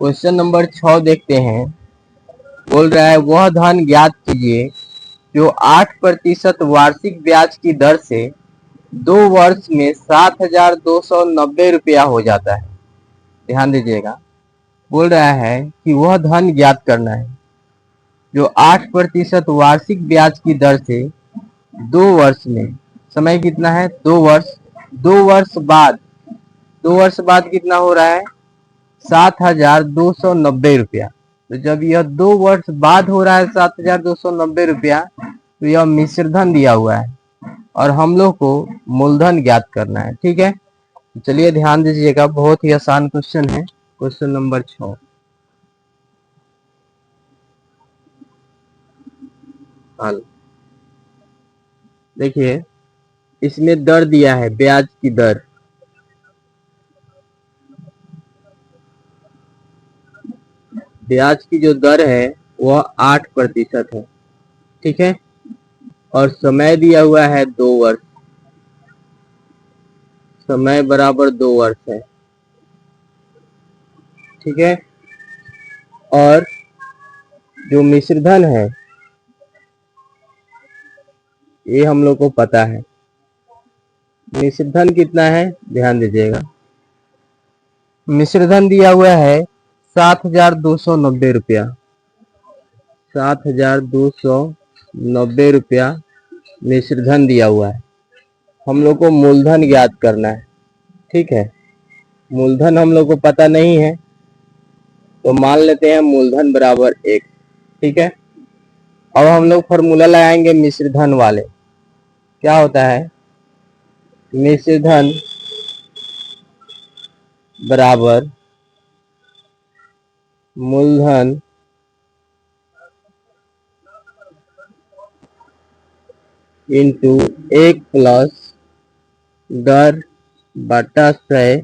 Question number 6 देखते हैं। बोल रहा है वह धन ज्ञात कीजिए जो 8% वार्षिक ब्याज की दर से 2 वर्ष में 7,290 रुपया हो जाता है। ध्यान दीजिएगा, बोल रहा है कि वह धन ज्ञात करना है जो 8% वार्षिक ब्याज की दर से 2 वर्ष में, समय कितना है 2 वर्ष, 2 वर्ष बाद कितना हो रहा है 7,290 रुपया। तो जब यह 2 वर्ष बाद हो रहा है 7,290 रुपया, तो यह मिश्रधन दिया हुआ है और हम लोग को मूलधन ज्ञात करना है। ठीक है, तो चलिए ध्यान दीजिएगा, बहुत ही आसान क्वेश्चन है। क्वेश्चन नंबर 6 हल देखिए, इसमें दर दिया है, ब्याज की दर। ब्याज की जो दर है वह 8% है। ठीक है, और समय दिया हुआ है 2 वर्ष, समय बराबर 2 वर्ष है। ठीक है, और जो मिश्रधन है ये हम लोग को पता है। मिश्रधन कितना है ध्यान दीजिएगा, मिश्रधन दिया हुआ है 7,290 रुपया। 7,290 रुपया मिश्रधन दिया हुआ है। हम लोग को मूलधन ज्ञात करना है। ठीक है, मूलधन हम लोग को पता नहीं है तो मान लेते हैं मूलधन बराबर 1। ठीक है, अब हम लोग फॉर्मूला लगाएंगे मिश्रधन वाले। क्या होता है, मिश्रधन बराबर मूलधन इंटू 1 प्लस दर बटा 100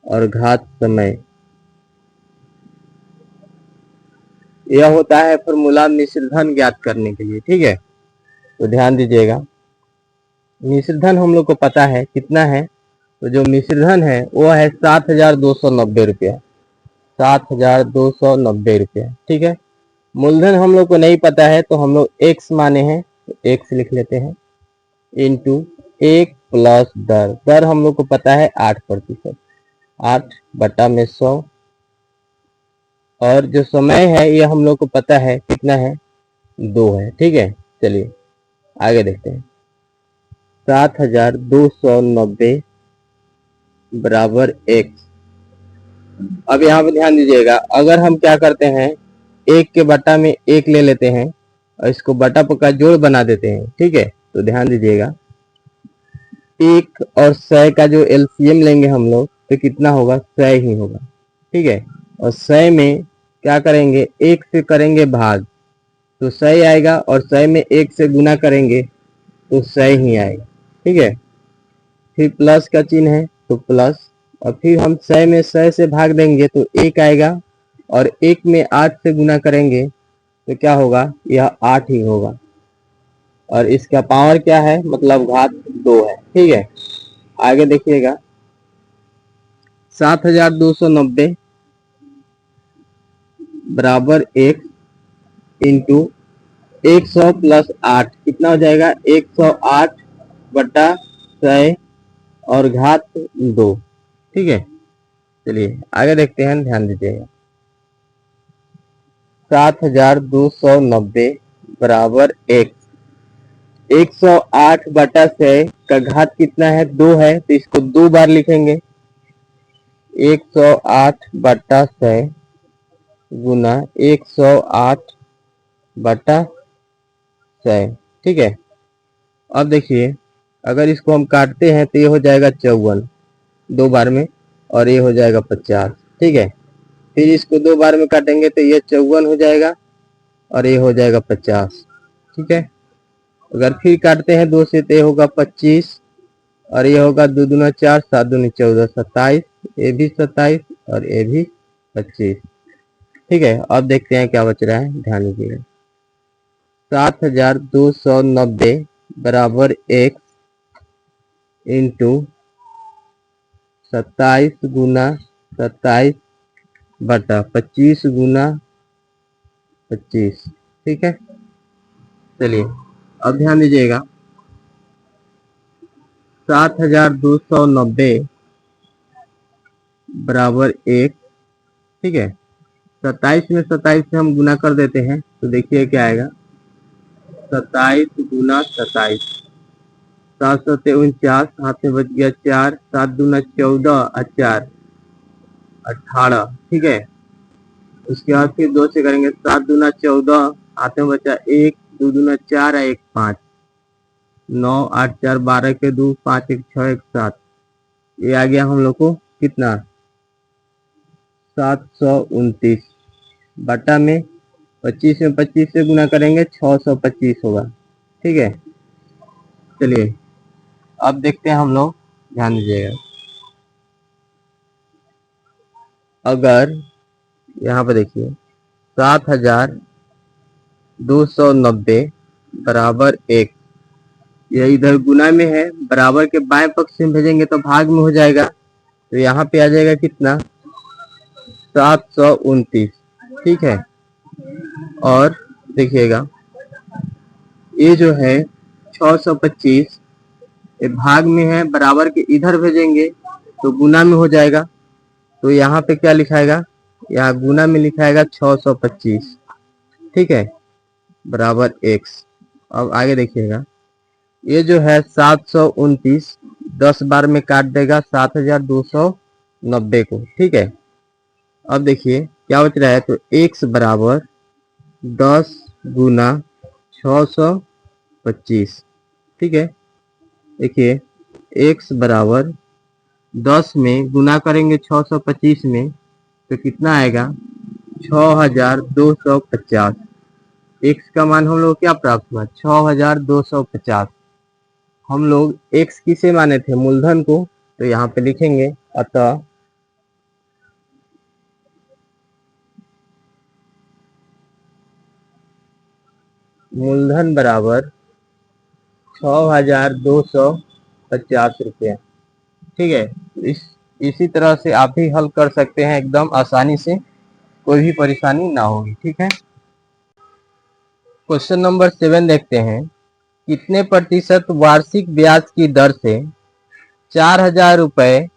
और घात समय। यह होता है फॉर्मूला मिश्रधन ज्ञात करने के लिए। ठीक है, तो ध्यान दीजिएगा, मिश्रधन हम लोग को पता है कितना है, तो जो मिश्रधन है वो है 7,290 रुपया। 7,290 रुपया। ठीक है, मूलधन हम लोग को नहीं पता है तो हम लोग x माने हैं तो x लिख लेते हैं, इंटू 1 प्लस दर। दर हम लोग को पता है 8%, 8/100। और जो समय है ये हम लोग को पता है कितना है 2 है। ठीक है, चलिए आगे देखते हैं। 7,290 बराबर x। अब यहाँ पे ध्यान दीजिएगा, अगर हम क्या करते हैं, 1 के बटा में 1 ले लेते हैं और इसको बटा का जोड़ बना देते हैं। ठीक है, तो ध्यान दीजिएगा, 1 और 100 का जो एलसीएम लेंगे हम लोग तो कितना होगा 100 ही होगा। ठीक है, और 100 में क्या करेंगे, 1 से करेंगे भाग तो 100 आएगा, और 100 में 1 से गुना करेंगे तो 100 ही आएगा। ठीक है, फिर प्लस का चिन्ह है तो प्लस, और फिर हम 100 में 100 से भाग देंगे तो 1 आएगा, और 1 में 8 से गुना करेंगे तो क्या होगा, यह 8 ही होगा, और इसका पावर क्या है, मतलब घात 2 है। ठीक है, आगे देखिएगा, 7,290 बराबर 1 इंटू 100 प्लस 8 कितना हो जाएगा 108/100 और घात 2। ठीक है, चलिए आगे देखते हैं, ध्यान दीजिएगा। 7,290 बराबर 108/100 का घात कितना है 2 है, तो इसको 2 बार लिखेंगे। 108/100 गुना 108/100। ठीक है, अब देखिए, अगर इसको हम काटते हैं तो ये हो जाएगा 54 2 बार में, और ये हो जाएगा 50। ठीक है, फिर इसको 2 बार में काटेंगे तो ये 54 हो जाएगा और ये हो जाएगा 50। ठीक है, अगर फिर काटते हैं 2 से तो ये होगा 25, और ये होगा 2 दूना 4, 7 दूनी 14, 27, ये भी 27 और ये भी 25। ठीक है, अब देखते हैं क्या बच रहा है, ध्यान दीजिएगा। 7,290 बराबर 1 इंटू 27 गुना 27 बटा 25 गुना 25। ठीक है, चलिए अब ध्यान दीजिएगा, 7290 बराबर 1। ठीक है, 27 में 27 से हम गुना कर देते हैं तो देखिए क्या आएगा, 27 गुना 27, 749, हाथ में बच गया 4, 7 दूना 14 और 4 18। ठीक है, उसके बाद फिर 2 से करेंगे, 7 दूना 14, हाथ में बचा 1, 2 दूना 4 और 1 5, 9 8 4 12 के 2, 5 1 6 1 7। ये आ गया हम लोग को कितना, 729 बटा में 25 में 25 से गुना करेंगे 625 होगा। ठीक है, चलिए अब देखते हैं हम लोग, ध्यान दीजिएगा, अगर यहाँ पे देखिए 7290 बराबर 1, यह इधर गुना में है, बराबर के बाएं पक्ष में भेजेंगे तो भाग में हो जाएगा, तो यहाँ पे आ जाएगा कितना, 729। ठीक है, और देखिएगा ये जो है 625, ये भाग में है, बराबर के इधर भेजेंगे तो गुना में हो जाएगा, तो यहाँ पे क्या लिखाएगा, यहाँ गुना में लिखाएगा 625। ठीक है, बराबर x। अब आगे देखिएगा, ये जो है 729 10 बार में काट देगा 7290 को। ठीक है, अब देखिए क्या बच रहा है, तो x बराबर 10 गुना 625। ठीक है, देखिए x बराबर 10 में गुना करेंगे 625 में तो कितना आएगा, 6250। x का मान हम लोग क्या प्राप्त हुआ, 6250। हम लोग x किसे माने थे, मूलधन को, तो यहाँ पे लिखेंगे, अतः मूलधन बराबर 6250 रुपया। ठीक है, इसी तरह से आप भी हल कर सकते हैं एकदम आसानी से, कोई भी परेशानी ना होगी। ठीक है, क्वेश्चन नंबर 7 देखते हैं, कितने प्रतिशत वार्षिक ब्याज की दर से 4000 रुपए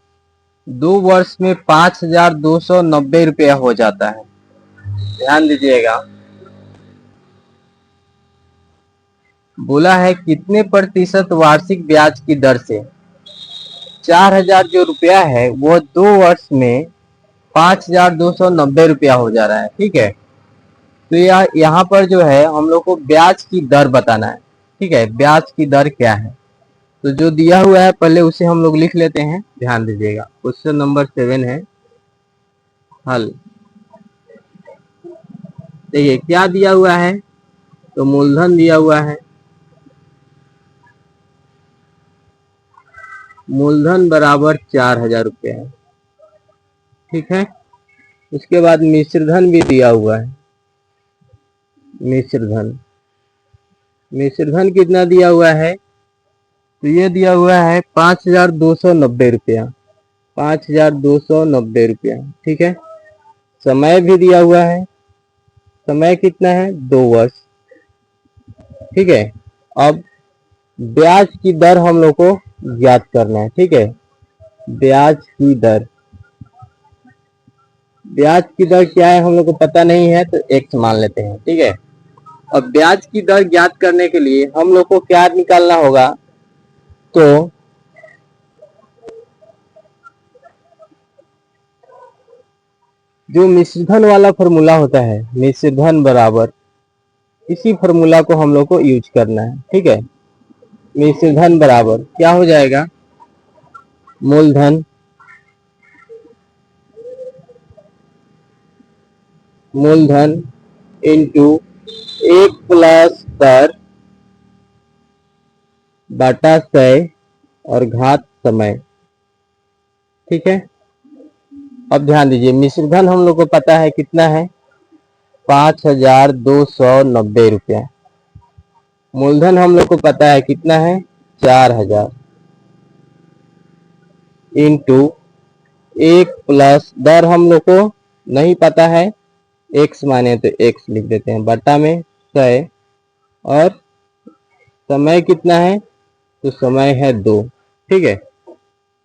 2 वर्ष में 5290 रुपया हो जाता है। ध्यान दीजिएगा, बोला है कितने प्रतिशत वार्षिक ब्याज की दर से 4000 जो रुपया है वो 2 वर्ष में 5290 रुपया हो जा रहा है। ठीक है, तो यहाँ पर जो है हम लोग को ब्याज की दर बताना है। ठीक है, ब्याज की दर क्या है, तो जो दिया हुआ है पहले उसे हम लोग लिख लेते हैं। ध्यान दीजिएगा, क्वेश्चन नंबर 7 है हल। देखिए क्या दिया हुआ है, तो मूलधन दिया हुआ है, मूलधन बराबर 4000 रुपया है। ठीक है, उसके बाद मिश्रधन भी दिया हुआ है, मिश्रधन, मिश्रधन कितना दिया हुआ है, तो ये दिया हुआ है 5290 रुपया, 5290 रुपया। ठीक है, समय भी दिया हुआ है, समय कितना है, 2 वर्ष। ठीक है, अब ब्याज की दर हम लोग को ज्ञात करना है। ठीक है, ब्याज की दर, ब्याज की दर क्या है हम लोग को पता नहीं है तो x मान लेते हैं। ठीक है, अब ब्याज की दर ज्ञात करने के लिए हम लोग को क्या निकालना होगा, तो जो मिश्रधन वाला फॉर्मूला होता है, मिश्रधन बराबर, इसी फॉर्मूला को हम लोग को यूज करना है। ठीक है, मिश्रधन बराबर क्या हो जाएगा, मूलधन मूलधन इंटू 1 प्लस दर बटा 100 और घात समय। ठीक है, अब ध्यान दीजिए, मिश्रधन हम लोग को पता है कितना है, 5290 रुपया। मूलधन हम लोग को पता है कितना है, 4000 इंटू 1 प्लस दर हम लोग को नहीं पता है x माने तो x लिख देते हैं, बटा में 100 और समय कितना है तो समय है 2। ठीक है,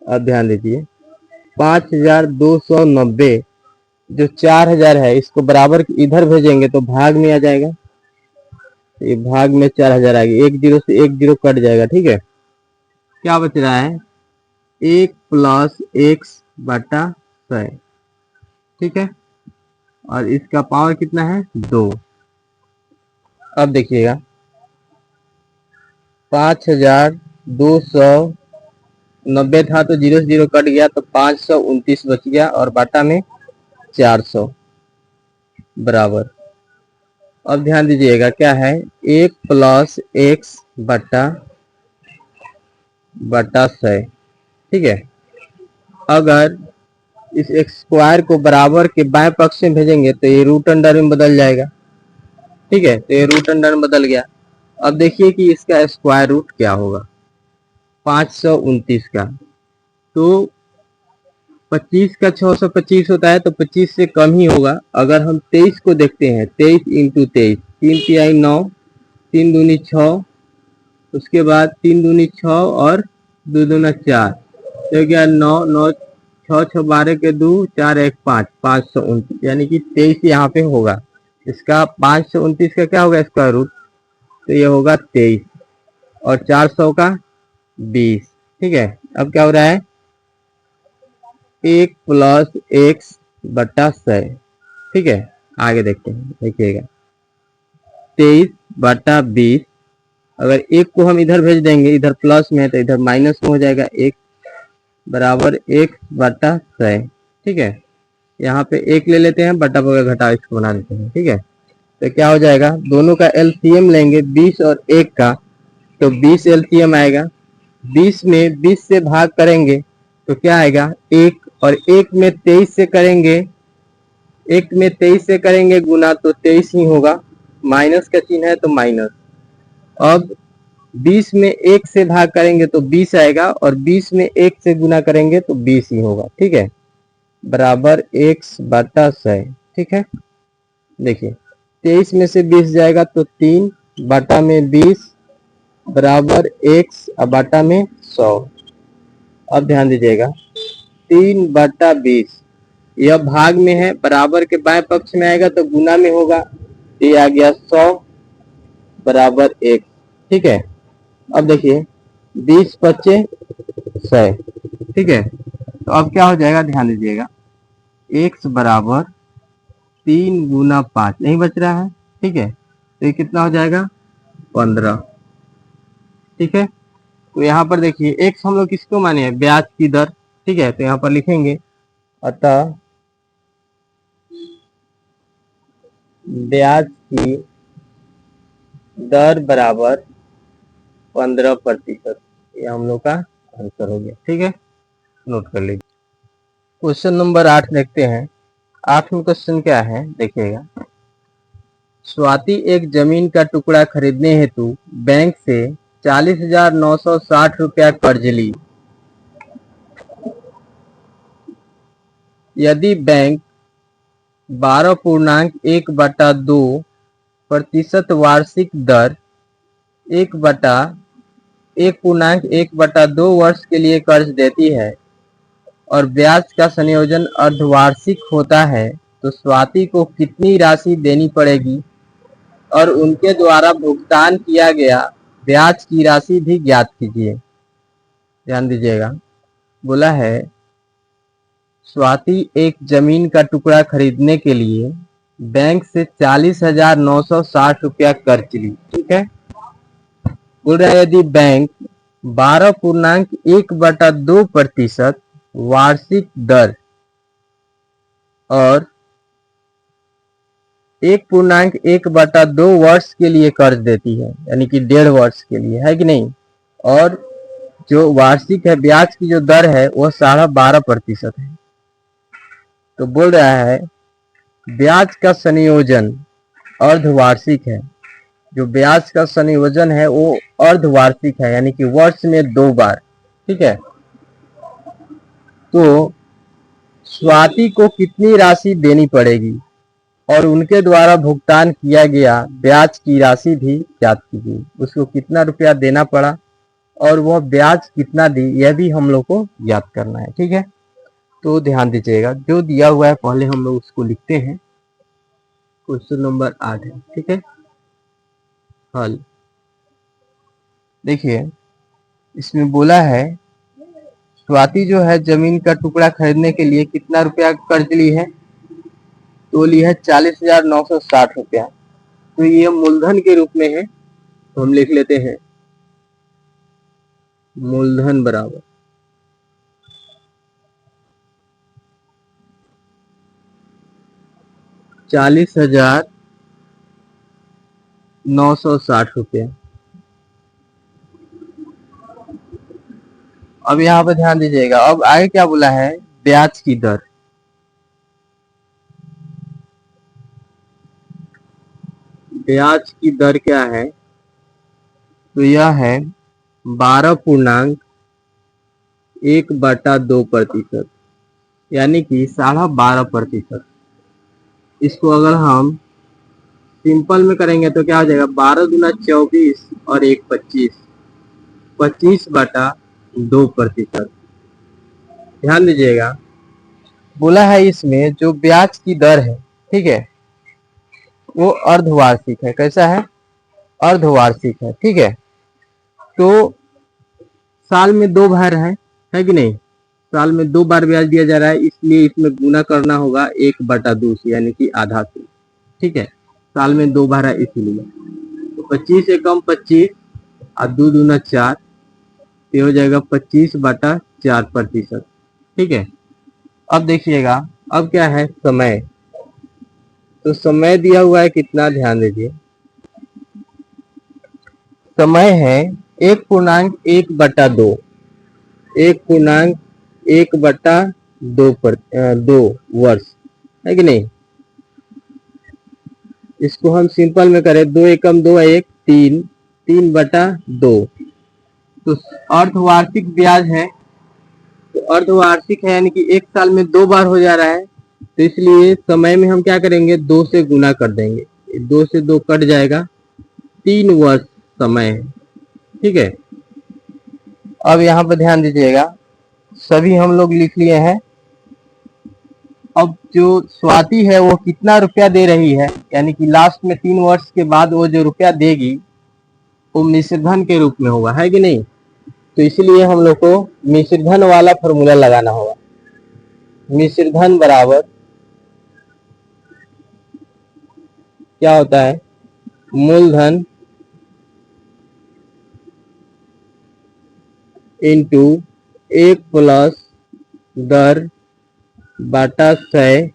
अब ध्यान दीजिए 5290 जो 4000 है इसको बराबर इधर भेजेंगे तो भाग में आ जाएगा, ये भाग में 4000 आ गई, 1 जीरो से 1 जीरो कट जाएगा। ठीक है, क्या बच रहा है 1 प्लस एक्स बटा 100। ठीक है, और इसका पावर कितना है 2। अब देखिएगा 5290 था तो जीरो से जीरो कट गया तो 529 बच गया और बाटा में 400 बराबर। अब ध्यान दीजिएगा क्या है 1 प्लस एक्स बटा 100। ठीक है, अगर इस एक्स स्क्वायर को बराबर के बाएं पक्ष में भेजेंगे तो ये रूट अंडर में बदल जाएगा। ठीक है, तो ये रूट अंडर में बदल गया। अब देखिए कि इसका स्क्वायर रूट क्या होगा 529 का, तो 25 का 625 होता है तो 25 से कम ही होगा। अगर हम 23 को देखते हैं 23 इंटू 23, 3 तिहाई 9, 3 दूनी 6, उसके बाद 3 दूनी 6 और 2 दूना 4, तो क्या 9 9 6 6 12 के 2 4 1 5 529, यानी कि 23 यहाँ पे होगा। इसका 529 का क्या होगा स्क्वायर रूट, तो ये होगा 23 और 400 का 20। ठीक है, अब क्या हो रहा है 1 प्लस एक्स बटा 100। ठीक है, आगे देखते हैं, देखिएगा 23 बटा 20, अगर एक को हम इधर भेज देंगे, इधर प्लस में है तो इधर माइनस में हो जाएगा, 1 बराबर एक्स बटा 100। ठीक है, यहाँ पे 1 ले लेते हैं, बटा बगैर घटा इसको बना देते हैं। ठीक है, तो क्या हो जाएगा दोनों का एलसीएम लेंगे 20 और 1 का, तो 20 एलसीएम आएगा। 20 में 20 से भाग करेंगे तो क्या आएगा 1, और 1 में 23 से करेंगे, 1 में 23 से करेंगे गुना तो 23 ही होगा, माइनस का चिन्ह है तो माइनस। अब 20 में 1 से भाग करेंगे तो 20 आएगा, और 20 में 1 से गुना करेंगे तो 20 ही होगा। ठीक है, बराबर x बटा 100। ठीक है, देखिए 23 में से 20 जाएगा तो 3 बटा में 20 बराबर x बटा में 100। अब ध्यान दीजिएगा 3 बटा 20 यह भाग में है, बराबर के बाएं पक्ष में आएगा तो गुना में होगा, ये आ गया 100 बराबर 1। ठीक है, अब देखिए 20 बचे 100। ठीक है, तो अब क्या हो जाएगा ध्यान दीजिएगा x बराबर 3 गुना 5 नहीं बच रहा है। ठीक है, तो ये कितना हो जाएगा 15। ठीक है, तो यहाँ पर देखिए x हम लोग किसको माने हैं ब्याज की दर। ठीक है, तो यहाँ पर लिखेंगे अतः ब्याज की दर बराबर 15%, ये हम लोग का आंसर हो गया। ठीक है, नोट कर लीजिए। क्वेश्चन नंबर 8 देखते हैं। 8वां क्वेश्चन क्या है देखिएगा, स्वाति एक जमीन का टुकड़ा खरीदने हेतु बैंक से 40,960 रुपया कर्ज ली। यदि बैंक 12.1/2% वार्षिक दर 1/1.2 वर्ष के लिए कर्ज देती है और ब्याज का संयोजन अर्धवार्षिक होता है, तो स्वाति को कितनी राशि देनी पड़ेगी और उनके द्वारा भुगतान किया गया ब्याज की राशि भी ज्ञात कीजिए। ध्यान दीजिएगा, बोला है स्वाति एक जमीन का टुकड़ा खरीदने के लिए बैंक से 40,960 रुपया कर्ज ली। ठीक है, बोल रहा है यदि बैंक 12.1/2% वार्षिक दर और 1.1/2 वर्ष के लिए कर्ज देती है, यानी कि 1.5 वर्ष के लिए, है कि नहीं, और जो वार्षिक है ब्याज की जो दर है वो 12.5% है, तो बोल रहा है ब्याज का संयोजन अर्धवार्षिक है। जो ब्याज का संयोजन है वो अर्धवार्षिक है, यानी कि वर्ष में 2 बार। ठीक है, तो स्वाति को कितनी राशि देनी पड़ेगी और उनके द्वारा भुगतान किया गया ब्याज की राशि भी ज्ञात कीजिए। उसको कितना रुपया देना पड़ा और वह ब्याज कितना दी, यह भी हम लोग को ज्ञात करना है। ठीक है, तो ध्यान दीजिएगा, जो दिया हुआ है पहले हम लोग उसको लिखते हैं। क्वेश्चन नंबर 8 है। ठीक है, हल देखिए, इसमें बोला है स्वाति जो है जमीन का टुकड़ा खरीदने के लिए कितना रुपया कर्ज ली है, तो ली है 40,960 रुपया। तो ये मूलधन के रूप में है, तो हम लिख लेते हैं मूलधन बराबर 40,960 रुपया। अब यहाँ पर ध्यान दीजिएगा, अब आगे क्या बोला है, ब्याज की दर। ब्याज की दर क्या है, तो यह है 12.1/2%, यानी कि 12.5%। इसको अगर हम सिंपल में करेंगे तो क्या हो जाएगा, 12 दूना 24 और 1 25, 25/2%। ध्यान दीजिएगा, बोला है इसमें जो ब्याज की दर है, ठीक है, वो अर्धवार्षिक है। कैसा है, अर्धवार्षिक है। ठीक है, तो साल में 2 बार है कि नहीं, साल में 2 बार ब्याज दिया जा रहा है, इसलिए इसमें गुना करना होगा 1/2 से, यानी कि आधा से। ठीक है, साल में 2 बार है इसीलिए। तो 25 से कम 25 और 2 दूना 4, ये हो जाएगा 25/4%। ठीक है, अब देखिएगा, अब क्या है, समय। तो समय दिया हुआ है कितना, ध्यान दीजिए, समय है 1.1/2, 1.1/2 वर्ष, है कि नहीं। इसको हम सिंपल में करें, 2 एकम 2 1 3, 3/2। तो अर्धवार्षिक ब्याज है, तो अर्धवार्षिक है यानी कि एक साल में 2 बार हो जा रहा है, तो इसलिए समय में हम क्या करेंगे, 2 से गुना कर देंगे, 2 से 2 कट जाएगा, 3 वर्ष समय है। ठीक है, अब यहाँ पर ध्यान दीजिएगा, सभी हम लोग लिख लिए हैं। अब जो स्वाति है वो कितना रुपया दे रही है, यानी कि लास्ट में 3 वर्ष के बाद वो जो रुपया देगी वो मिश्रधन के रूप में होगा, है कि नहीं। तो इसलिए हम लोग को मिश्रधन वाला फॉर्मूला लगाना होगा। मिश्रधन बराबर क्या होता है, मूलधन इंटू 1 प्लस दर बटा 100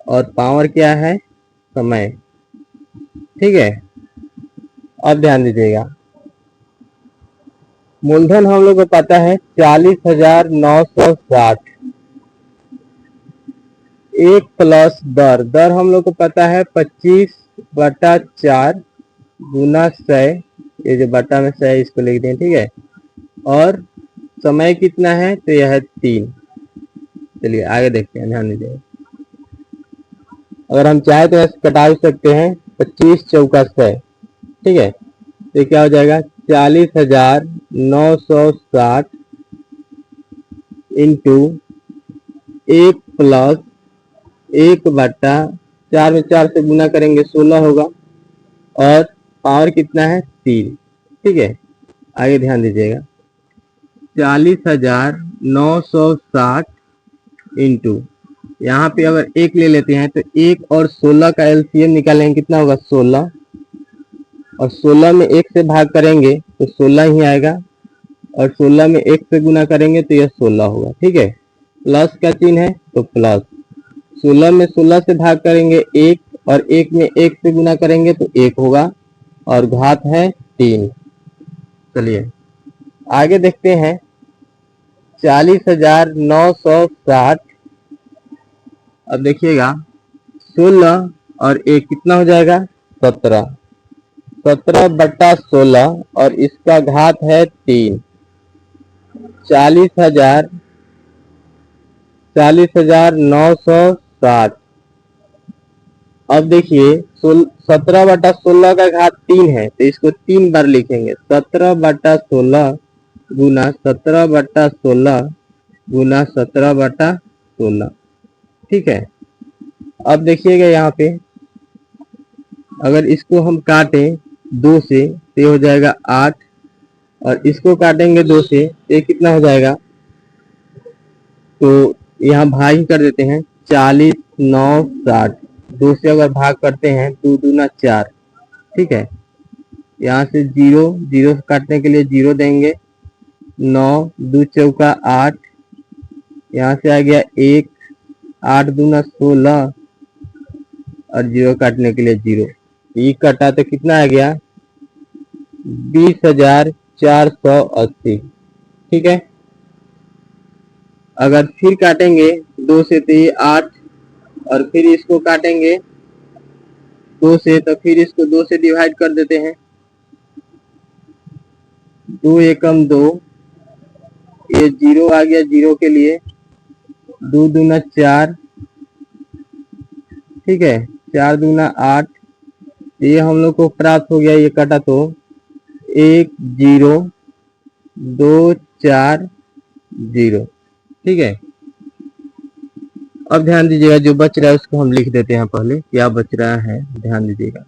और पावर क्या है, समय। ठीक है, अब ध्यान दीजिएगा, मूलधन हम लोग को पता है 40,960, 1 प्लस दर हम लोग को पता है 25/4 गुना 100, ये जो बटा में 100 इसको लिख दें। ठीक है, और समय कितना है, तो यह है 3। चलिए आगे देखते हैं, ध्यान दीजिएगा, अगर हम चाहे तो ऐसे कटा भी सकते हैं, 25 चौका 100। ठीक है, तो क्या हो जाएगा, 40,960 इंटू 1 प्लस 1/4 में 4 से गुना करेंगे 16 होगा, और पावर कितना है, 3। ठीक है, आगे ध्यान दीजिएगा, 40,960 इंटू, यहाँ पे अगर 1 ले लेते हैं तो 1 और 16 का एलसीएम निकालेंगे, कितना होगा, 16, और 16 में 1 से भाग करेंगे तो 16 ही आएगा, और 16 में 1 से गुना करेंगे तो यह 16 होगा। ठीक है, प्लस का चिन्ह है तो प्लस, 16 में 16 से भाग करेंगे 1, और 1 में 1 से गुना करेंगे तो 1 होगा, और घात है 3। चलिए आगे देखते हैं, 40,960, अब देखिएगा 16 और 1 कितना हो जाएगा, 17, 17/16, और इसका घात है 3। 40,000 40,960। अब देखिए 17/16 का घात 3 है, तो इसको 3 बार लिखेंगे। 17/16 गुना 17/16 गुना 17/16। ठीक है। अब देखिएगा यहाँ पे, अगर इसको हम काटें 2 से तो ये हो जाएगा 8, और इसको काटेंगे 2 से तो ये कितना हो जाएगा, तो यहाँ भाग कर देते हैं। 40, 9, 60। 2 से अगर भाग करते हैं 2 दूना 4। ठीक है। यहाँ से 0 0 काटने के लिए 0 देंगे। 9 2 चौका 8, यहाँ से आ गया 1, 8 दूना 16, और 0 काटने के लिए 0। ये कटा तो कितना आ गया, 20,480। ठीक है। अगर फिर काटेंगे 2 से तो ये 8, और फिर इसको काटेंगे 2 से तो फिर इसको 2 से डिवाइड कर देते हैं। 2 एकम 2, ये 0 आ गया 0 के लिए। 2 दूना 4। ठीक है। 4 दूना 8। ये हम लोग को प्राप्त हो गया, ये कटा तो 1 0 2 4 0। ठीक है। अब ध्यान दीजिएगा, जो बच रहा है उसको हम लिख देते हैं। पहले क्या बच रहा है ध्यान दीजिएगा।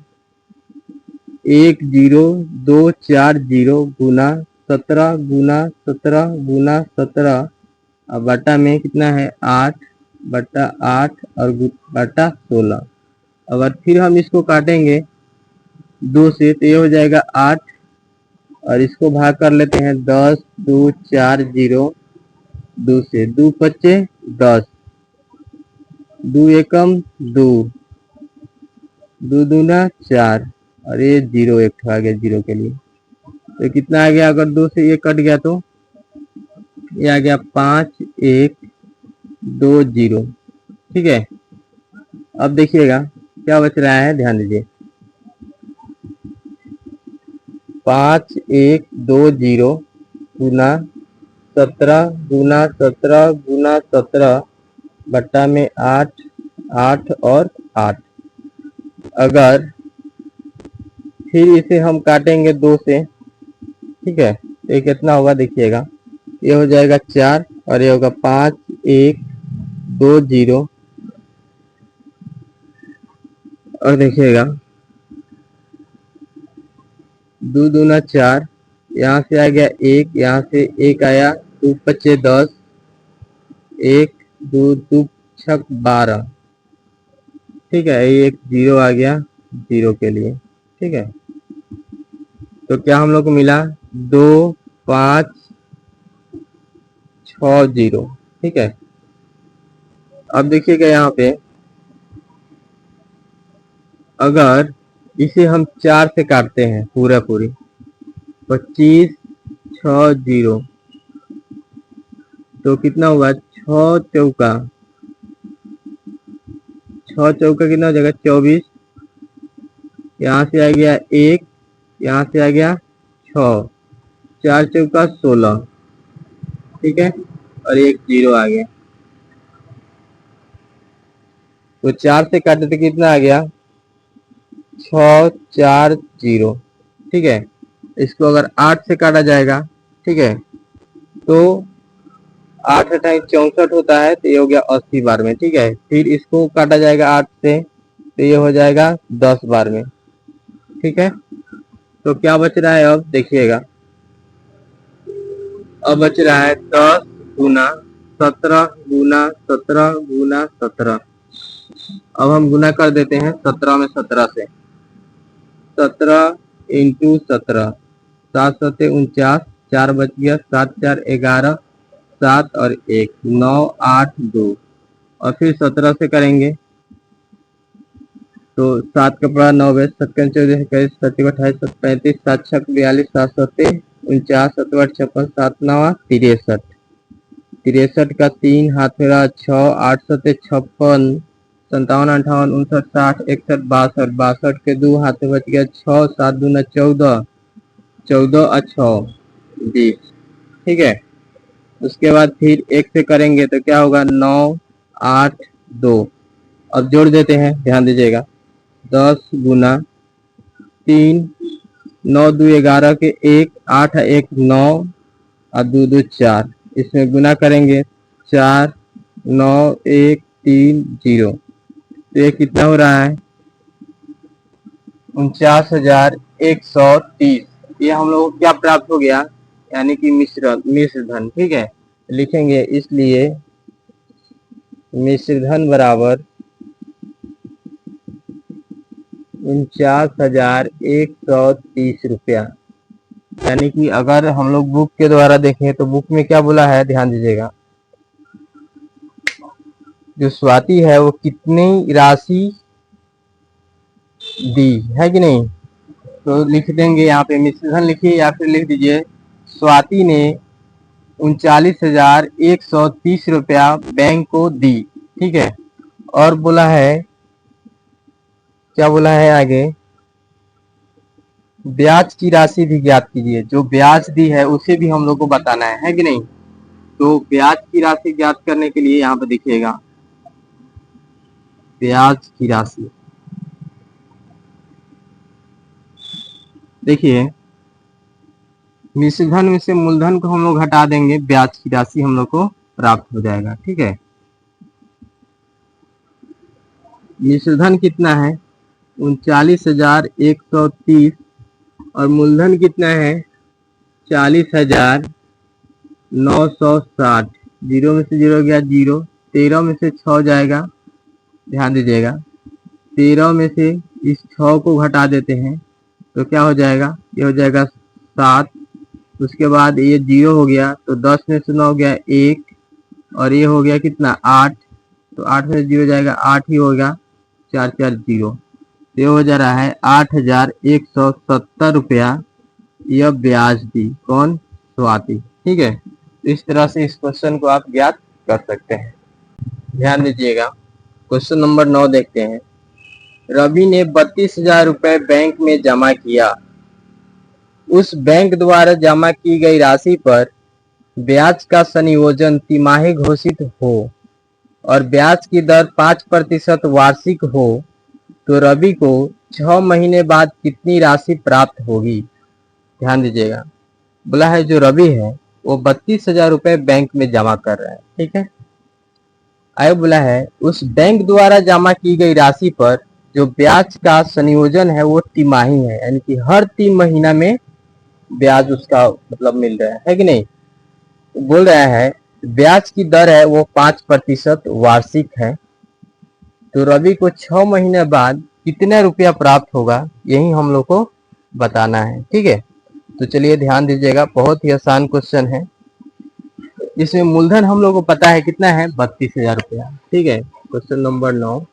1 0 2 4 0 गुना 17 गुना 17 गुना 17, अब बटा में कितना है 8/8 और बटा 16। अगर फिर हम इसको काटेंगे 2 से तो ये हो जाएगा 8, और इसको भाग कर लेते हैं 10 2 4 0। 2 से 2 पच्चे 10, 2 एकम 2, 2 दूना 4, और ये 0 एक आ गया 0 के लिए। तो कितना आ गया, अगर 2 से ये कट गया तो ये आ गया 5 1 2 0। ठीक है। अब देखिएगा क्या बच रहा है, ध्यान दीजिए। 5 1 2 0 गुना 17 गुना 17 गुना 17 बट्टा में 8 8 और 8। अगर फिर इसे हम काटेंगे 2 से, ठीक है, तो ये कितना होगा देखिएगा। ये हो जाएगा 4, और ये होगा 5 1 2 0। और देखिएगा 2 दूना 4, यहाँ से आ गया 1, यहाँ से 1 आया, 2 पच्चे 10, 1 2 2 छक 12। ठीक है। ये एक 0 आ गया 0 के लिए। ठीक है। तो क्या हम लोग को मिला 2 5 6 0। ठीक है। अब देखिएगा यहाँ पे, अगर इसे हम 4 से काटते हैं पूरा पूरी, 25 6 0, तो कितना हुआ 6 चौका, 6 चौका कितना हो जाएगा 24। यहाँ से आ गया 1, यहाँ से आ गया 6, 4 चौका 16। ठीक है। और एक 0 आ गया। तो 4 से काटे तो कितना आ गया 6 4 0। ठीक है। इसको अगर 8 से काटा जाएगा, ठीक है, तो 8 अठाई 64 होता है, तो ये हो गया 80 बार में। ठीक है। फिर इसको काटा जाएगा 8 से, तो ये हो जाएगा 10 बार में। ठीक है। तो क्या बच रहा है अब देखिएगा, अब बच रहा है 10 गुना 17 गुना 17 गुना 17। अब हम गुना कर देते हैं 17 में 17 से। 17 इंटू 17, 7 7 49, 4 बच गया, 7 4 11, 7 और 1 9 8 2, और फिर 17 से करेंगे तो 7 का पड़ा 9 बजे, 7 14 21 27 28 35 7 6 42 7 7 49 7 8 56 7 9 63। 63 का 3 हाथ में रहा 6, 8 7 56, 57 58 59 60 61 62, 62 के 2 हाथ में बच गया 6, 7 दूना 14, 14 और 6 20। ठीक है। उसके बाद फिर 1 से करेंगे तो क्या होगा, 9 8 2। अब जोड़ देते हैं, ध्यान दीजिएगा। 10 गुना 3, 9 2 11 के 1, 8 1 9 और 2 2 4। इसमें गुना करेंगे 4 9 1 3 0। तो ये कितना हो रहा है, 49,130। ये हम लोग को क्या प्राप्त हो गया, यानी कि मिश्र धन। ठीक है, लिखेंगे इसलिए मिश्र धन बराबर 49,130 रुपया। यानी कि अगर हम लोग बुक के द्वारा देखें तो बुक में क्या बोला है, ध्यान दीजिएगा। जो स्वाति है वो कितनी राशि दी है कि नहीं, तो लिख देंगे यहाँ पे मिश्रधन लिखिए या फिर लिख दीजिए स्वाति ने 39,130 रुपया बैंक को दी। ठीक है, और बोला है, क्या बोला है आगे, ब्याज की राशि भी ज्ञात कीजिए। जो ब्याज दी है उसे भी हम लोग को बताना है कि नहीं। तो ब्याज की राशि ज्ञात करने के लिए यहाँ पे देखिएगा, ब्याज की राशि देखिए, मिश्रधन में से मूलधन को हम लोग हटा देंगे, ब्याज की राशि हम लोग को प्राप्त हो जाएगा। ठीक है, मिश्रधन कितना है, 39,130 और मूलधन कितना है, 40,960। जीरो में से जीरो गया जीरो, 13 में से 6 जाएगा, ध्यान दीजिएगा। 13 में से इस 6 को घटा देते हैं तो क्या हो जाएगा, ये हो जाएगा 7। उसके बाद ये 0 हो गया तो 10 में से 9 हो गया 1, और ये हो गया कितना 8। तो 8 में से 0 जाएगा 8 ही होगा, 4 4 0। ये हो जा रहा है 8,170 रुपया। यह ब्याज दी कौन, स्वाति। ठीक है, तो इस तरह से इस क्वेश्चन को आप ज्ञात कर सकते हैं। ध्यान दीजिएगा, क्वेश्चन नंबर 9 देखते हैं। रवि ने 32,000 रुपए बैंक में जमा किया। उस बैंक द्वारा जमा की गई राशि पर ब्याज का संयोजन तिमाही घोषित हो और ब्याज की दर 5% वार्षिक हो तो रवि को 6 महीने बाद कितनी राशि प्राप्त होगी। ध्यान दीजिएगा, बोला है जो रवि है वो 32,000 रुपए बैंक में जमा कर रहा है। ठीक है, आगे बोला है उस बैंक द्वारा जमा की गई राशि पर जो ब्याज का संयोजन है वो तिमाही है, यानी कि हर 3 महीना में ब्याज उसका मतलब मिल रहा है कि नहीं। तो बोल रहा है ब्याज की दर है वो 5% वार्षिक है, तो रवि को 6 महीने बाद कितना रुपया प्राप्त होगा, यही हम लोग को बताना है। ठीक है, तो चलिए ध्यान दीजिएगा, बहुत ही आसान क्वेश्चन है। इसमें मूलधन हम लोग को पता है कितना है, 32,000 रुपया। ठीक है, क्वेश्चन नंबर 9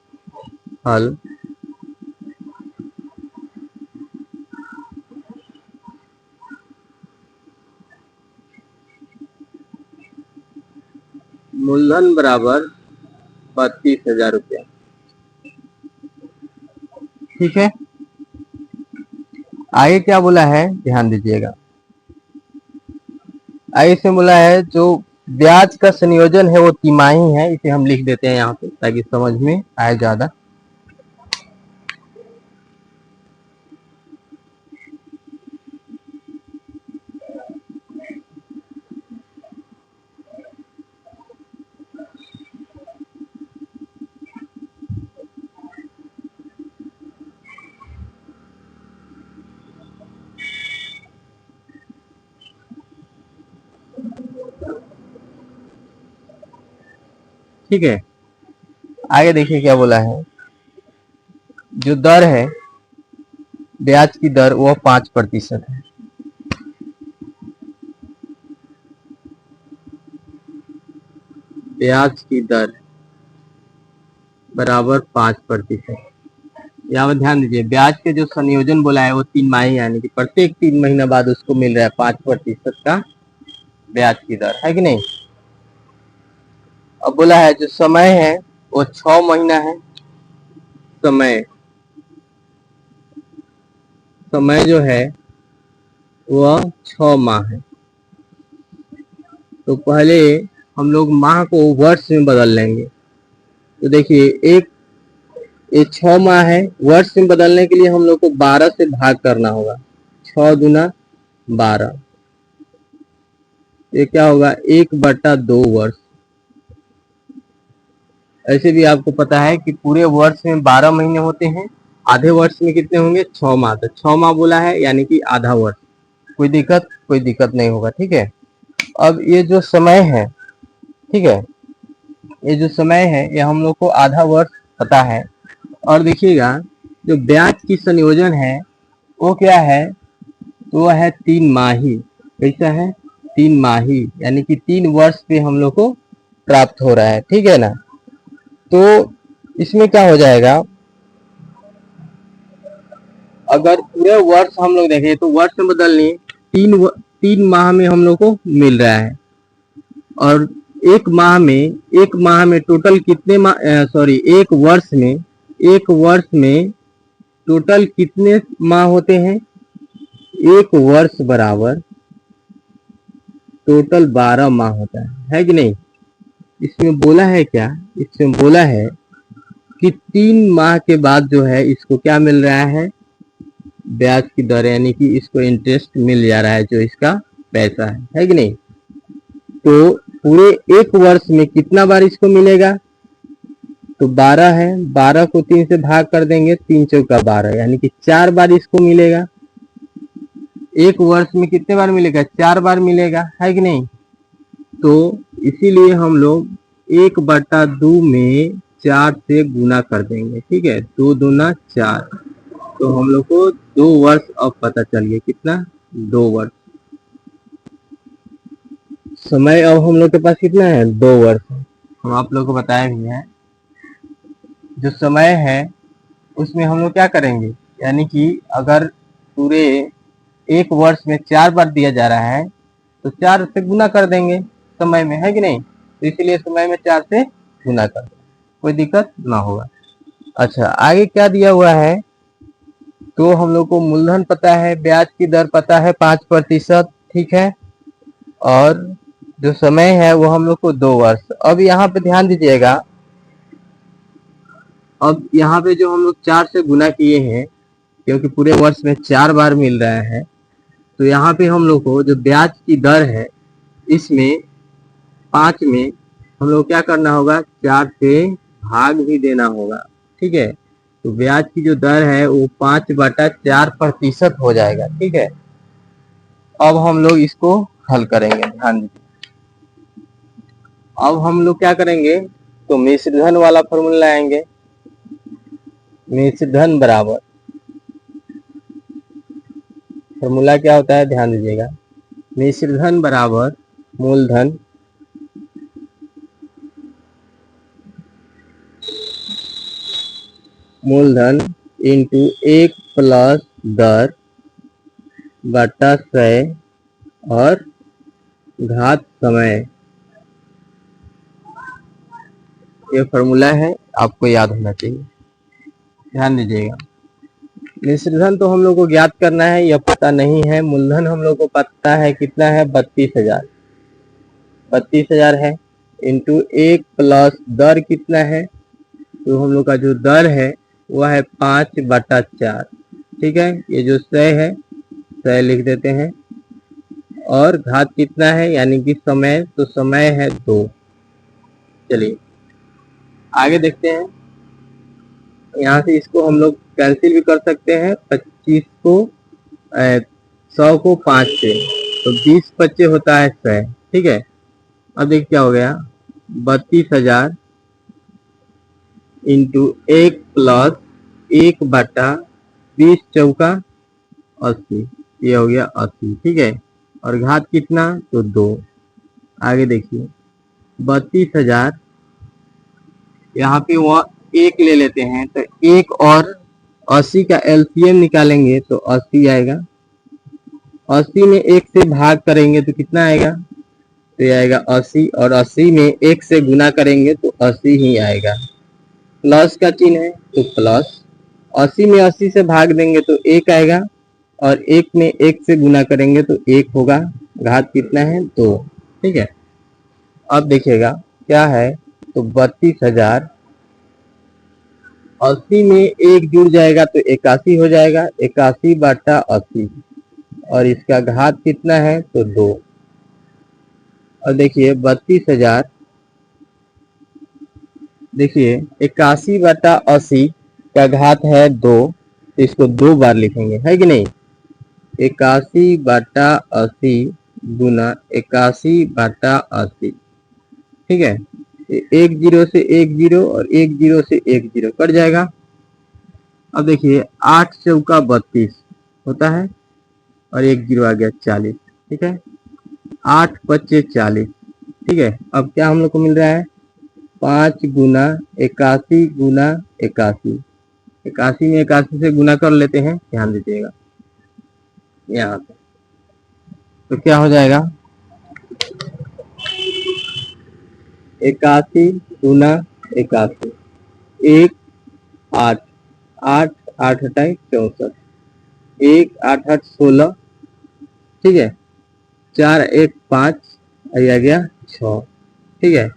हल। मूलधन बराबर 32,000 रुपया। ठीक है, आगे क्या बोला है, ध्यान दीजिएगा। आगे से बोला है जो ब्याज का संयोजन है वो तिमाही है, इसे हम लिख देते हैं यहाँ पे ताकि समझ में आए ज्यादा। ठीक है, आगे देखिए क्या बोला है, जो दर है ब्याज की दर वो 5% है। ब्याज की दर बराबर 5%। यहाँ पर ध्यान दीजिए, ब्याज के जो संयोजन बोला है वो 3 माही, यानी कि प्रत्येक 3 महीने बाद उसको मिल रहा है 5% का ब्याज की दर, है कि नहीं। अब बोला है जो समय है वो 6 महीना है। समय समय जो है वह 6 माह है। तो पहले हम लोग माह को वर्ष में बदल लेंगे। तो देखिए ये 6 माह है, वर्ष में बदलने के लिए हम लोग को 12 से भाग करना होगा। 6 दूना 12, ये क्या होगा 1/2 वर्ष। ऐसे भी आपको पता है कि पूरे वर्ष में 12 महीने होते हैं, आधे वर्ष में कितने होंगे 6 माह। तो 6 माह बोला है यानी कि आधा वर्ष। कोई दिक्कत नहीं होगा, ठीक है। अब ये जो समय है, ठीक है, ये जो समय है ये हम लोग को आधा वर्ष पता है। और देखिएगा जो ब्याज की संयोजन है वो क्या है, तो वो है 3 माही। कैसा है 3 माही, यानी कि 3 वर्ष पे हम लोग को प्राप्त हो रहा है, ठीक है ना। तो इसमें क्या हो जाएगा, अगर पूरे वर्ष हम लोग देखें तो वर्ष में बदलनी 3 माह में हम लोग को मिल रहा है। और एक माह में टोटल कितने माह, एक वर्ष में टोटल कितने माह होते हैं। एक वर्ष बराबर टोटल 12 माह होता है कि नहीं। इसमें बोला है क्या, इसमें बोला है कि 3 माह के बाद जो है इसको क्या मिल रहा है, ब्याज की दर, यानी कि इसको इंटरेस्ट मिल जा रहा है, जो इसका पैसा है कि नहीं। तो पूरे एक वर्ष में कितना बार इसको मिलेगा, तो 12 है, 12 को 3 से भाग कर देंगे, 3 चौका 12, यानी कि 4 बार इसको मिलेगा। एक वर्ष में कितने बार मिलेगा, 4 बार मिलेगा, है कि नहीं। तो इसीलिए हम लोग 1/2 में 4 से गुना कर देंगे, ठीक है। 2 दूना 4, तो हम लोग को 2 वर्ष अब पता चल गया, कितना 2 वर्ष। समय अब हम लोग के पास कितना है 2 वर्ष। हम आप लोग को बताया भी है, जो समय है उसमें हम लोग क्या करेंगे, यानी कि अगर पूरे एक वर्ष में 4 बार दिया जा रहा है तो 4 से गुना कर देंगे समय में, है कि नहीं। तो इसीलिए समय में 4 से गुना कर देंगे, कोई दिक्कत ना होगा। अच्छा, आगे क्या दिया हुआ है, तो हम लोग को मूलधन पता है, ब्याज की दर पता है 5%, ठीक है। और जो समय है वो हम लोग को 2 वर्ष। अब यहाँ पे ध्यान दीजिएगा, अब यहाँ पे जो हम लोग 4 से गुना किए हैं, क्योंकि पूरे वर्ष में 4 बार मिल रहा है, तो यहाँ पे हम लोग को जो ब्याज की दर है इसमें 5 में हम लोग क्या करना होगा, 4 से भाग भी देना होगा, ठीक है। तो ब्याज की जो दर है वो 5/4% हो जाएगा, ठीक है। अब हम लोग इसको हल करेंगे, ध्यान दीजिए। अब हम लोग क्या करेंगे, तो मिश्र धन वाला फॉर्मूला लाएंगे। मिश्र धन बराबर, फॉर्मूला क्या होता है ध्यान दीजिएगा, मिश्र धन बराबर मूलधन इंटू 1 प्लस दर बटा 100 और घात समय। ये फॉर्मूला है, आपको याद होना चाहिए, ध्यान दीजिएगा। मिश्रधन तो हम लोग को ज्ञात करना है, यह पता नहीं है। मूलधन हम लोग को पता है कितना है, 32,000 है, इंटू 1 प्लस दर कितना है, तो हम लोग का जो दर है वह है 5/4, ठीक है। ये जो 100 है 100 लिख देते हैं, और घात कितना है यानी कि समय, तो समय है 2। चलिए आगे देखते हैं, यहाँ से इसको हम लोग कैंसिल भी कर सकते हैं, 25 को 100 को 5 से, तो 20 25 होता है 100, ठीक है। अब देखिए क्या हो गया, 32,000 इंटू 1 प्लस 1/20 चौका 80, ये हो गया 80, ठीक है। और घात कितना, तो 2। आगे देखिए 32,000, यहाँ पे वह 1 ले लेते हैं, तो 1 और 80 का एलसीएम निकालेंगे तो 80 आएगा। 80 में 1 से भाग करेंगे तो कितना आएगा, तो ये आएगा 80, और 80 में 1 से गुना करेंगे तो 80 ही आएगा। प्लस का चिन्ह है तो प्लस, 80 में 80 से भाग देंगे तो 1 आएगा, और 1 में 1 से गुना करेंगे तो 1 होगा। घात कितना है 2, ठीक है। अब देखिएगा क्या है, तो 32,000, 80 में एक जुड़ जाएगा तो 81 हो जाएगा, 81/80, और इसका घात कितना है तो 2। और देखिए 32,000, देखिए 81/80 का घात है 2, तो इसको 2 बार लिखेंगे, है कि नहीं। 81/80 गुना 81/80, ठीक है। एक जीरो से एक जीरो और एक जीरो से एक जीरो कट जाएगा। अब देखिए 8 चौका 32 होता है, और एक जीरो आ गया 40, ठीक है। 8 पच्चे 40, ठीक है। अब क्या हम लोग को मिल रहा है, 5 गुना 81 गुना 81, 81 में 81 से गुना कर लेते हैं, ध्यान दीजिएगा यहाँ पे, तो क्या हो जाएगा, 81 गुना 81, 1 8, 8 8 अट्ठाईस 64, 1 8 8 16, ठीक है। 4 1 5, आ गया 6, ठीक है।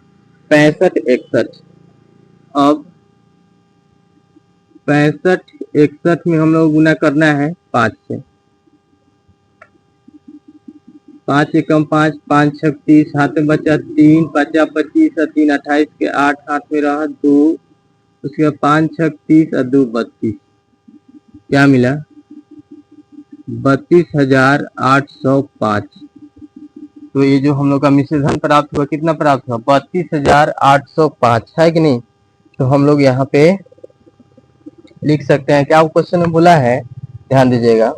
65 61, अब 65 61 में हम लोग गुना करना है 5 से, 5 एकम 5, 5 छक 30, हाथ में बचा 3, 5 25 और 3 28 के 8, हाथ में रहा 2, उसके बाद 5 छक 30 और 2 32, क्या मिला 32,805। तो ये जो हम लोग का मिश्र धन प्राप्त हुआ, कितना प्राप्त हुआ, 32,805, है कि नहीं। तो हम लोग यहाँ पे लिख सकते हैं, क्या क्वेश्चन में बोला है, ध्यान दीजिएगा,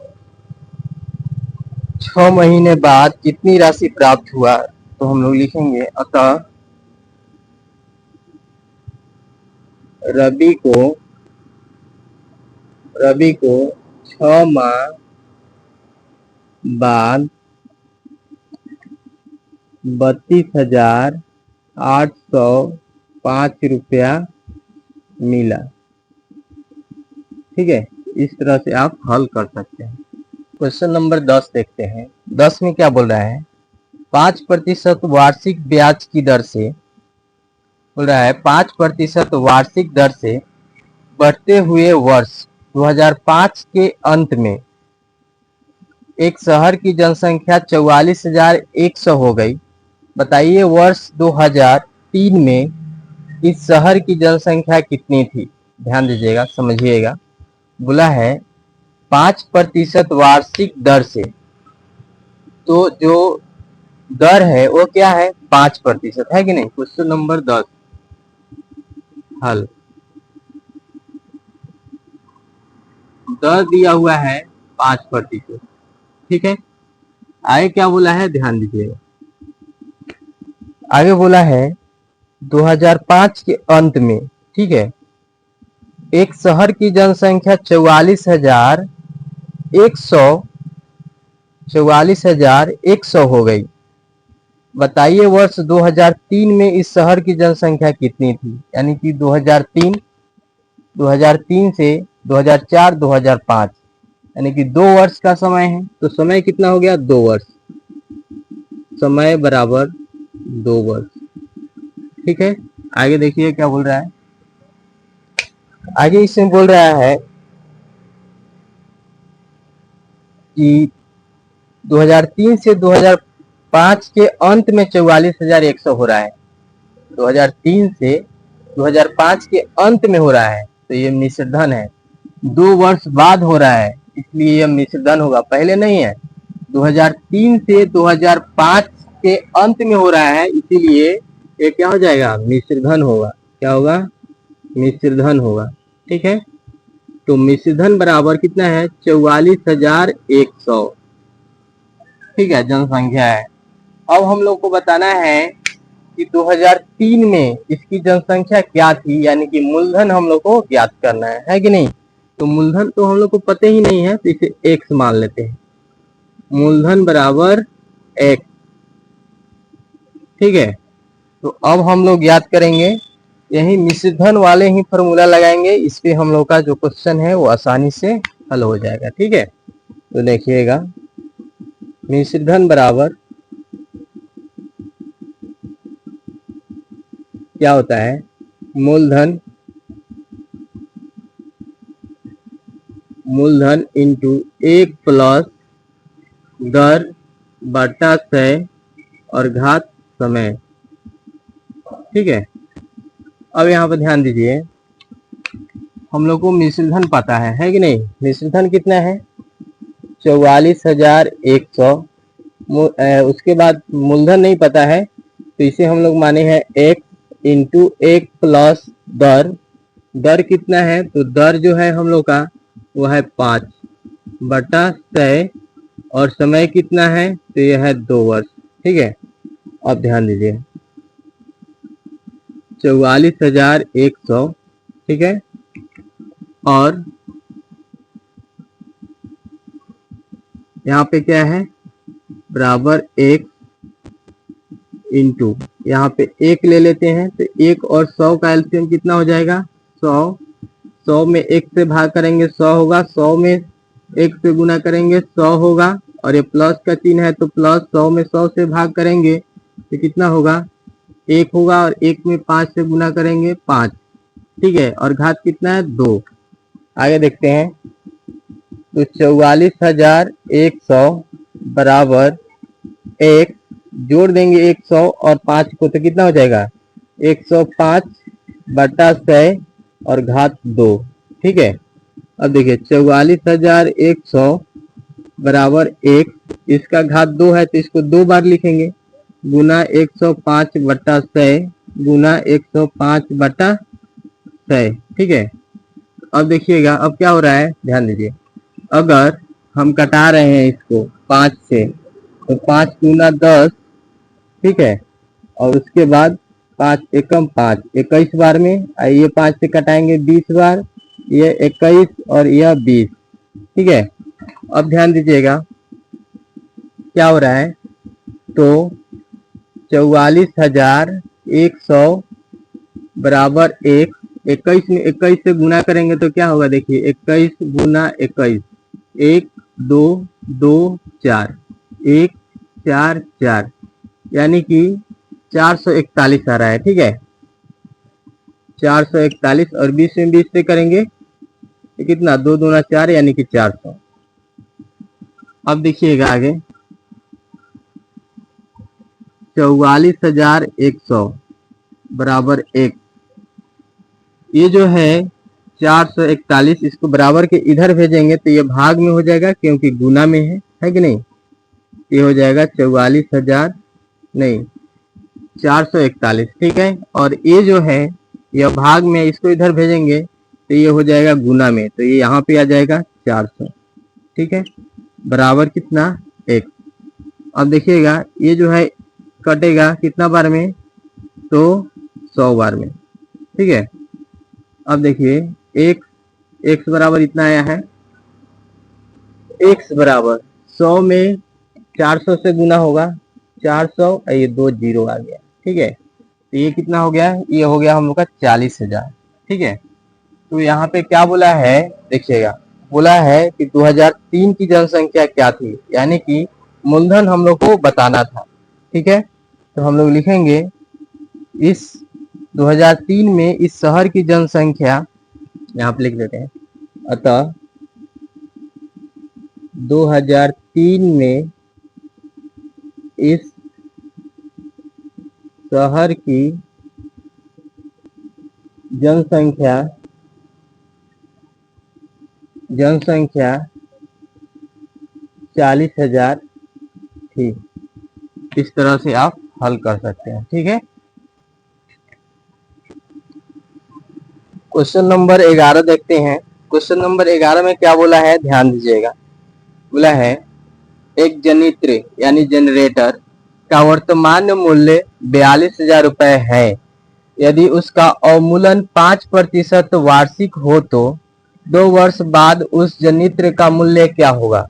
6 महीने बाद कितनी राशि प्राप्त हुआ, तो हम लोग लिखेंगे, अतः रवि को 6 माह बाद 32,805 रुपया मिला, ठीक है। इस तरह से आप हल कर सकते हैं। क्वेश्चन नंबर 10 देखते हैं। 10 में क्या बोल रहा है, 5% वार्षिक ब्याज की दर से, बोल रहा है 5% वार्षिक दर से बढ़ते हुए वर्ष 2005 के अंत में एक शहर की जनसंख्या 44,100 हो गई। बताइए वर्ष 2003 में इस शहर की जनसंख्या कितनी थी। ध्यान दीजिएगा, समझिएगा। बोला है 5% वार्षिक दर से, तो जो दर है वो क्या है, 5%, है कि नहीं। क्वेश्चन नंबर 10 हल। दर दिया हुआ है 5%, ठीक है। आगे क्या बोला है, ध्यान दीजिएगा। आगे बोला है 2005 के अंत में, ठीक है, एक शहर की जनसंख्या 44,100 हो गई। बताइए वर्ष 2003 में इस शहर की जनसंख्या कितनी थी। यानी कि 2003 से 2004 2005, यानी कि 2 वर्ष का समय है। तो समय कितना हो गया, 2 वर्ष, समय बराबर 2 वर्ष, ठीक है। आगे देखिए क्या बोल रहा है। आगे इसमें बोल रहा है कि 2003 से 2005 के अंत में 44,100 हो रहा है। 2003 से 2005 के अंत में हो रहा है, तो ये मिश्र धन है। 2 वर्ष बाद हो रहा है, इसलिए यह मिश्र धन होगा, पहले नहीं है। 2003 से 2005 के अंत में हो रहा है, इसीलिए ये क्या हो जाएगा, मिश्र धन होगा। क्या होगा, मिश्र धन होगा, ठीक है। तो मिश्र धन बराबर कितना है, 44,100, ठीक है, जनसंख्या है। अब हम लोग को बताना है कि 2003 में इसकी जनसंख्या क्या थी, यानी कि मूलधन हम लोग को ज्ञात करना है कि नहीं। तो मूलधन तो हम लोग को पता ही नहीं है, तो इसे x मान लेते हैं। मूलधन बराबर x, ठीक है। तो अब हम लोग याद करेंगे, यही मिश्र धन वाले ही फॉर्मूला लगाएंगे, इस पे हम लोग का जो क्वेश्चन है वो आसानी से हल हो जाएगा, ठीक है। तो देखिएगा, मिश्र धन बराबर क्या होता है, मूलधन इंटू 1 प्लस दर बटा 100 और घात समय। ठीक है, अब यहाँ पर ध्यान दीजिए, हम लोग को मिश्र धन पता है कि नहीं। मिश्र धन कितना है, 44,100। उसके बाद मूलधन नहीं पता है, तो इसे हम लोग माने हैं 1 इंटू 1 प्लस दर कितना है, तो दर जो है हम लोग का वो है 5 बटा 100 और समय कितना है, तो यह है 2 वर्ष। ठीक है, अब ध्यान दीजिए, 44,100। ठीक है, और यहाँ पे क्या है, बराबर 1 इंटू, यहाँ पे 1 ले लेते हैं, तो 1 और 100 का एलसीएम कितना हो जाएगा, 100 में 1 से भाग करेंगे 100 होगा, 100 में 1 से गुना करेंगे 100 होगा, और ये प्लस का चिन्ह है तो प्लस, 100 में 100 से भाग करेंगे तो कितना होगा, 1 होगा, और 1 में 5 से गुना करेंगे 5। ठीक है, और घात कितना है, 2। आगे देखते हैं, तो 44,100 बराबर 1, जोड़ देंगे 100 और 5 को, तो कितना हो जाएगा, 105 बटा 100 और घात 2। ठीक है, अब देखिए 44,100 बराबर 1, इसका घात 2 है तो इसको 2 बार लिखेंगे, गुना 105 बटा 100 गुना 105 बटा 100। ठीक है, अब देखिएगा अब क्या हो रहा है, ध्यान दीजिए, अगर हम कटा रहे हैं इसको 5 से, तो 5 गुना 10। ठीक है, और उसके बाद 5 एकम 5, 21 बार में, ये 5 से कटाएंगे 20 बार, ये 21 और यह 20। ठीक है, अब ध्यान दीजिएगा क्या हो रहा है, तो 44,100 बराबर 1, 21 में 21 से गुना करेंगे तो क्या होगा, देखिए 21 गुना 21, 1 2 2 4, 1 4 4, यानी कि 441 आ रहा है। ठीक है, 441, और 20 में 20 से करेंगे तो कितना, 2 दूना 4 यानी कि 400। अब देखिएगा आगे, 44,100 बराबर 1, ये जो है 441, इसको बराबर के इधर भेजेंगे तो ये भाग में हो जाएगा क्योंकि गुना में है कि नहीं। ये हो जाएगा 44,000 नहीं 441। ठीक है, और ये जो है यह भाग में, इसको इधर भेजेंगे तो ये हो जाएगा गुना में, तो ये यहाँ पे आ जाएगा 400। ठीक है, बराबर कितना, 1। अब देखिएगा ये जो है कटेगा कितना बार में, तो 100 बार में। ठीक है, अब देखिए x बराबर इतना आया है, x बराबर 100 में 400 से गुना होगा 400, ये 2 जीरो आ गया। ठीक है, तो ये कितना हो गया, ये हो गया हम लोग का 40,000। ठीक है, तो यहाँ पे क्या बोला है, देखिएगा बोला है कि 2003 की जनसंख्या क्या थी, यानी कि मूलधन हम लोग को बताना था। ठीक है, तो हम लोग लिखेंगे इस 2003 में इस शहर की जनसंख्या, यहाँ पे लिख देते हैं, अतः 2003 में इस शहर की जनसंख्या 40,000 थी। इस तरह से आप हल कर सकते हैं। ठीक है, क्वेश्चन नंबर 11 देखते हैं। क्वेश्चन नंबर 11 में क्या बोला है, ध्यान दीजिएगा। बोला है एक जनित्र यानी जनरेटर का वर्तमान मूल्य 42,000 रुपए है। यदि उसका अवमूलन 5% वार्षिक हो तो 2 वर्ष बाद उस जनित्र का मूल्य क्या होगा।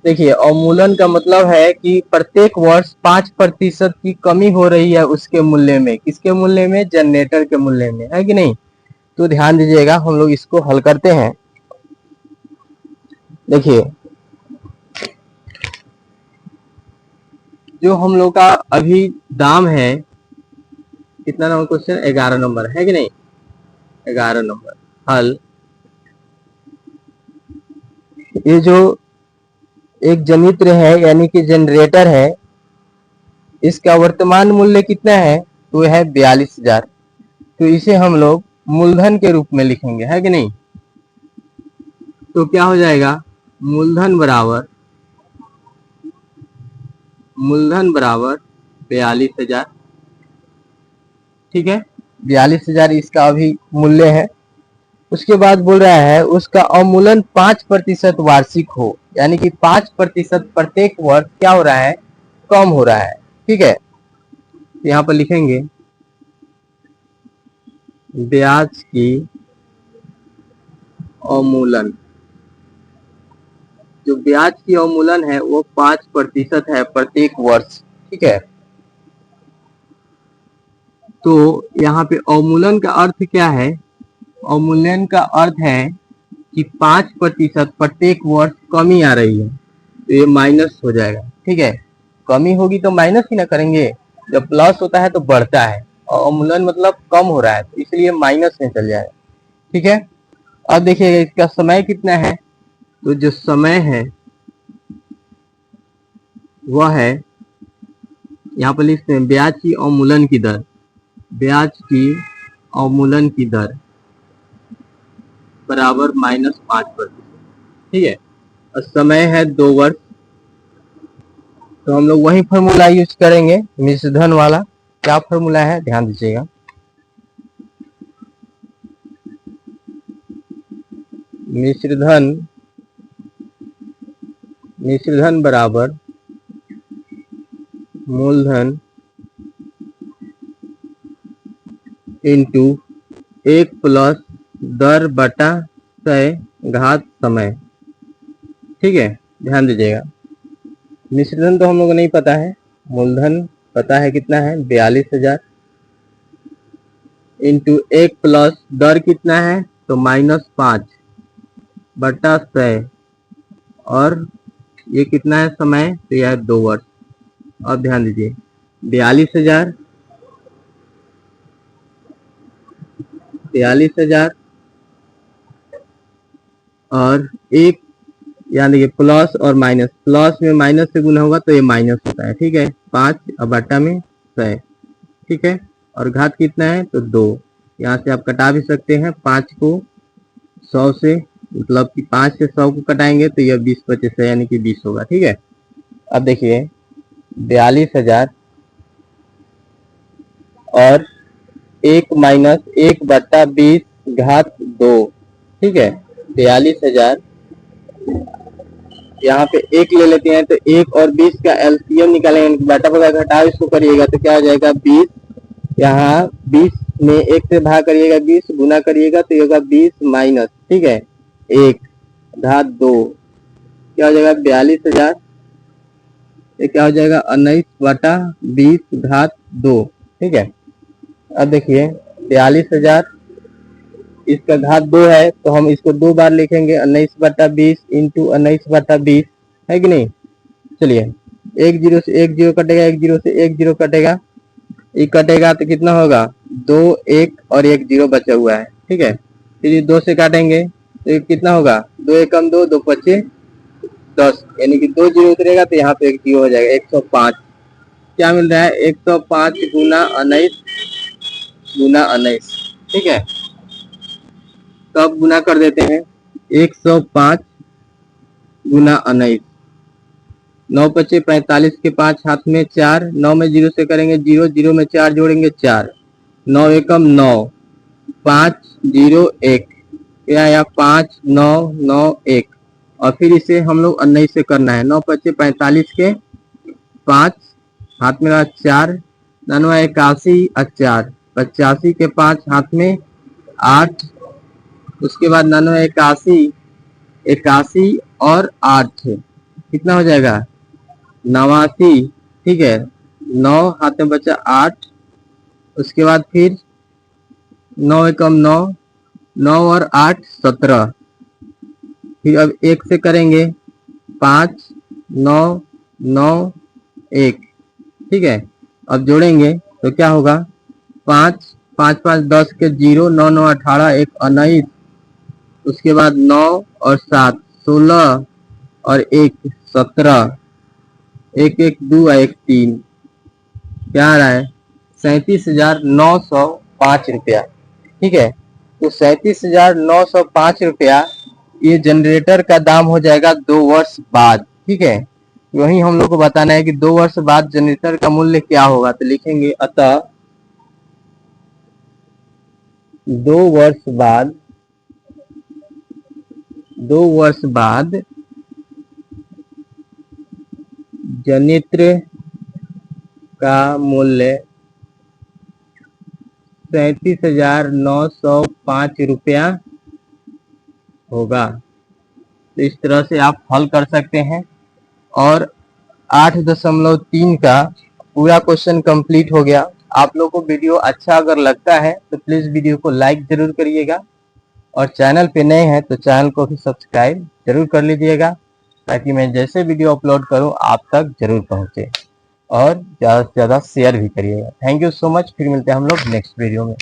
देखिए, अवमूलन का मतलब है कि प्रत्येक वर्ष 5% की कमी हो रही है उसके मूल्य में। किसके मूल्य में, जनरेटर के मूल्य में, है कि नहीं। तो ध्यान दीजिएगा, हम लोग इसको हल करते हैं। देखिए, जो हम लोग का अभी दाम है कितना नंबर क्वेश्चन? 11 नंबर है कि नहीं? 11 नंबर। हल, ये जो एक जनित्र है यानी कि जनरेटर है, इसका वर्तमान मूल्य कितना है? तो है 42,000। तो इसे हम लोग मूलधन के रूप में लिखेंगे, है कि नहीं? तो क्या हो जाएगा? मूलधन बराबर 42,000। ठीक है, 42,000 इसका अभी मूल्य है। उसके बाद बोल रहा है उसका अवमूलन 5% वार्षिक हो, यानी कि 5% प्रत्येक वर्ष क्या हो रहा है? कम हो रहा है। ठीक है, यहाँ पर लिखेंगे ब्याज की अवमूलन। जो ब्याज की अवमूलन है वो 5% है प्रत्येक वर्ष। ठीक है, तो यहाँ पे अवमूलन का अर्थ क्या है? अवमूल्यन का अर्थ है कि 5% प्रत्येक वर्ष कमी आ रही है, तो ये माइनस हो जाएगा। ठीक है, कमी होगी तो माइनस ही ना करेंगे, जब प्लस होता है तो बढ़ता है, और अवमूल्यन मतलब कम हो रहा है, तो इसलिए माइनस में चल जाएगा। ठीक है, अब देखिएगा इसका समय कितना है। तो जो समय है वह है, यहाँ पर लिखते हैं ब्याज की अवमूलन की दर। ब्याज की अवमूलन की दर बराबर -5%। ठीक है, और समय है 2 वर्ष। तो हम लोग वही फॉर्मूला यूज करेंगे मिश्रधन वाला। क्या फॉर्मूला है ध्यान दीजिएगा। मिश्रधन बराबर मूलधन इंटू 1 प्लस दर बटा 100 घात समय। ठीक है, ध्यान दीजिएगा। मिश्रधन तो हम लोग को नहीं पता है, मूलधन पता है कितना है? 42,000 इंटू 1 प्लस दर कितना है? तो -5 बटा 100, और ये कितना है समय? तो यह है 2 वर्ष। अब ध्यान दीजिए 42,000 और एक, यानी कि प्लस और माइनस, प्लस में माइनस से गुना होगा तो ये माइनस होता है। ठीक है, 5 और बटा में 100। ठीक है, और घात कितना है? तो 2। यहाँ से आप कटा भी सकते हैं 5 को 100 से, मतलब कि 5 से 100 को कटाएंगे तो यह 20 25 है, यानी कि 20 होगा। ठीक है, अब देखिए 42,000 और 1 माइनस 1 बटा 20 घात 2। ठीक है, 42,000, यहाँ पे 1 ले लेते हैं तो 1 और 20 का एलसीएम निकालेंगे, बटा बटा घटाओ इसको करिएगा तो क्या हो जाएगा? 20। यहाँ 20 में 1 से भाग करिएगा, 20 गुना करिएगा तो ये होगा 20 माइनस, ठीक है, 1 घात 2, क्या हो जाएगा? 42,000। ये क्या हो जाएगा? 19 बटा 20 घात 2। ठीक है, अब देखिए 42,000, इसका घात 2 है तो हम इसको 2 बार लिखेंगे, 19 बटा 20 इंटू 19 बटा 20, है कि नहीं? चलिए, 1 0 से 1 0 कटेगा, 1 0 से 1 0 कटेगा, ये कटेगा तो कितना होगा? 2 1 और 1 0 बचा हुआ है। ठीक है, फिर ये 2 से काटेंगे तो ये कितना होगा? 2 एकम 2, 2 पच्चे 10, यानी कि 2 0 उतरेगा तो यहाँ पे 1 0 हो जाएगा, 105। क्या मिल रहा है? 105 गुना 19 गुना 19। ठीक है, तो अब गुना कर देते हैं, 105 गुना 19, 9 पच्चे 45 के 5 हाथ में 4, 9 में 0 से करेंगे 0, 0 में 4 जोड़ेंगे 4, 9 एकम 9, 5 0 1, क्या आया? 5 9 9 1, और फिर इसे हम लोग 19 से करना है। 9 पच्चे 45 के 5 हाथ में 4, 9 81 और 4, 85 के 5 हाथ में 8, उसके बाद 9 81 81 और 8, कितना हो जाएगा? 89। ठीक है, 9 हाथ में बचा 8, उसके बाद फिर 9 एकम 9, 9 और 8 17, फिर अब 1 से करेंगे 5 9 9 1। ठीक है, अब जोड़ेंगे तो क्या होगा? 5 5 5 10 के 0, 9 9 18, 1 19, उसके बाद 9 और 7 16 और 1 17, 1 1 2 और 1 3, क्या आ रहा है 37,905 रुपया। ठीक है, तो 37,905 रुपया ये जनरेटर का दाम हो जाएगा 2 वर्ष बाद। ठीक है, वही हम लोग को बताना है कि 2 वर्ष बाद जनरेटर का मूल्य क्या होगा। तो लिखेंगे अतः 2 वर्ष बाद जनरेटर का मूल्य 37,905 रुपया होगा। तो इस तरह से आप हल कर सकते हैं और 8.3 का पूरा क्वेश्चन कंप्लीट हो गया। आप लोग को वीडियो अच्छा अगर लगता है तो प्लीज वीडियो को लाइक जरूर करिएगा और चैनल पे नए हैं तो चैनल को भी सब्सक्राइब जरूर कर लीजिएगा, ताकि मैं जैसे वीडियो अपलोड करूं आप तक जरूर पहुंचे, और ज़्यादा से ज़्यादा शेयर भी करिएगा। Thank you so much. फिर मिलते हैं हम लोग नेक्स्ट वीडियो में।